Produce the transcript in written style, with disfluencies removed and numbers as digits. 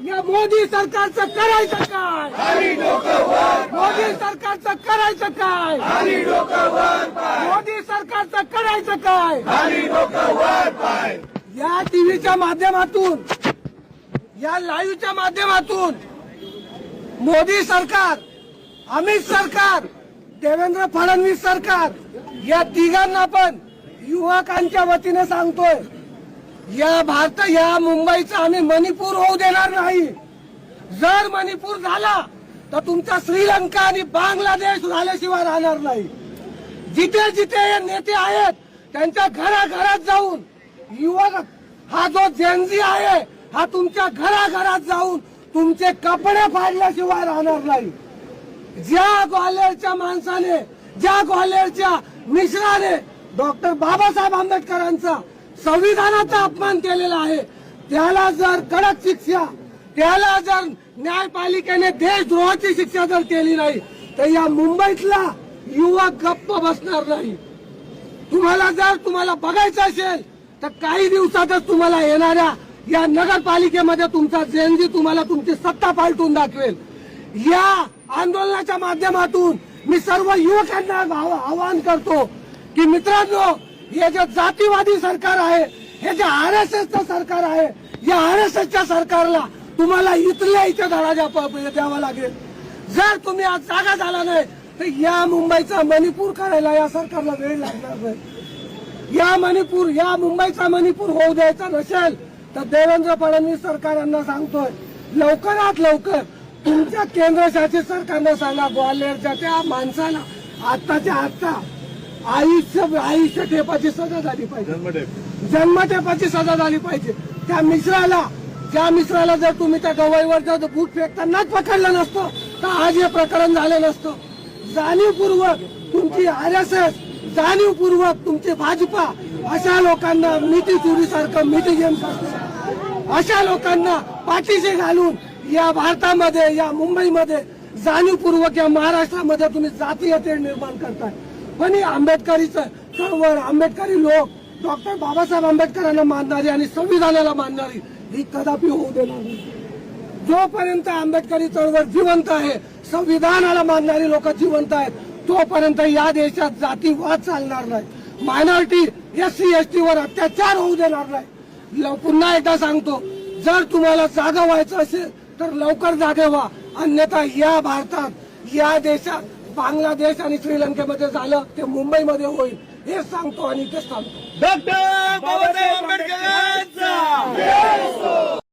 या मोदी सरकारचं करायचं काय? मोदी सरकारचं करायचं काय? मोदी सरकारचं करायचं काय? या टीव्हीच्या माध्यमातून, या लाईव्हच्या माध्यमातून मोदी सरकार, अमित सरकार, देवेंद्र फडणवीस सरकार या तिघांना पण युवकांच्या वतीने सांगतोय, या मुंबईचा आम्ही मणिपूर होऊ देणार नाही. जर मणिपूर झाला तर तुमचा श्रीलंका आणि बांगलादेश झाल्याशिवाय राहणार नाही. जिथे जिथे हे नेते आहेत त्यांच्या घराघरात जाऊन, युवक हा जो जेनझी आहे हा तुमच्या घराघरात जाऊन तुमचे कपडे फाडल्याशिवाय राहणार नाही. ज्या ग्वाल्हेरच्या माणसाने, ज्या ग्वाल्हेरच्या मिश्राने डॉक्टर बाबासाहेब आंबेडकरांचा संविधानाचा अपमान केलेला आहे, त्याला जर कडक शिक्षा, त्याला जर न्यायपालिकेने देशद्रोहाची शिक्षा जर केली नाही तर या मुंबईतला युवक गप्प बसणार नाही. तुम्हाला बघायचं असेल तर काही दिवसातच तुम्हाला येणाऱ्या या नगरपालिकेमध्ये तुमचा जेनजी तुम्हाला तुमची सत्ता पालटून दाखवेल. या आंदोलनाच्या माध्यमातून मी सर्व युवकांना आवाहन करतो की मित्रांनो, हे जे जातीवादी सरकार आहे, हे जे आरएसएसचं सरकार आहे, या आरएसएसच्या सरकारला तुम्हाला इथल्या इथे धडा द्यावा लागेल. जर तुम्ही आज जागा झाला नाही तर या मुंबईचा मणिपूर करायला या सरकारला वेळ लागणार नाही. या मुंबईचा मणिपूर होऊ द्यायचा नसेल तर देवेंद्र फडणवीस सरकारांना सांगतोय, लवकरात लवकर तुमच्या केंद्रशासित सरकारनं सांगा, ग्वाल्हेरच्या त्या माणसाला आत्ताच्या आत्ता आयुष्य ठेपाची सजा झाली पाहिजे, जन्मठेपाची सजा झाली पाहिजे. ज्या मिश्राला जर तुम्ही त्या गवईवर जर बूट फेकतानाच पकडलं नसतं तर आज हे प्रकरण झालं नसतं. जाणीवपूर्वक तुमची आरएसएस, जाणीवपूर्वक तुमची भाजपा अशा लोकांना मिठी चोरीसारखं, मिठी गेम सारखं अशा लोकांना पाठीशी घालून या भारतामध्ये, या मुंबईमध्ये जाणीवपूर्वक या महाराष्ट्रामध्ये तुम्ही जातीय तेढ निर्माण करताय. पण ही आंबेडकरीचं चळवळ, आंबेडकरी लोक, डॉक्टर बाबासाहेब आंबेडकरांना मानणारी आणि संविधानाला मानणारी ही कदापि होऊ देणार नाही. जोपर्यंत आंबेडकरी चळवळ जिवंत आहे, संविधानाला मानणारी लोक जिवंत आहेत, तोपर्यंत या देशात जातीवाद चालणार नाही. मायनॉरिटी, एससी एसटी वर अत्याचार होऊ देणार नाही. पुन्हा एकदा सांगतो, जर तुम्हाला जागा व्हायचं असेल तर लवकर जागे व्हा, अन्यथा या भारतात, या देशात बांगलादेश आणि श्रीलंकेमध्ये झालं ते मुंबईमध्ये होईल, हे सांगतो आणि ते सांगतो. डॉक्टर बाबासाहेब आंबेडकरांचा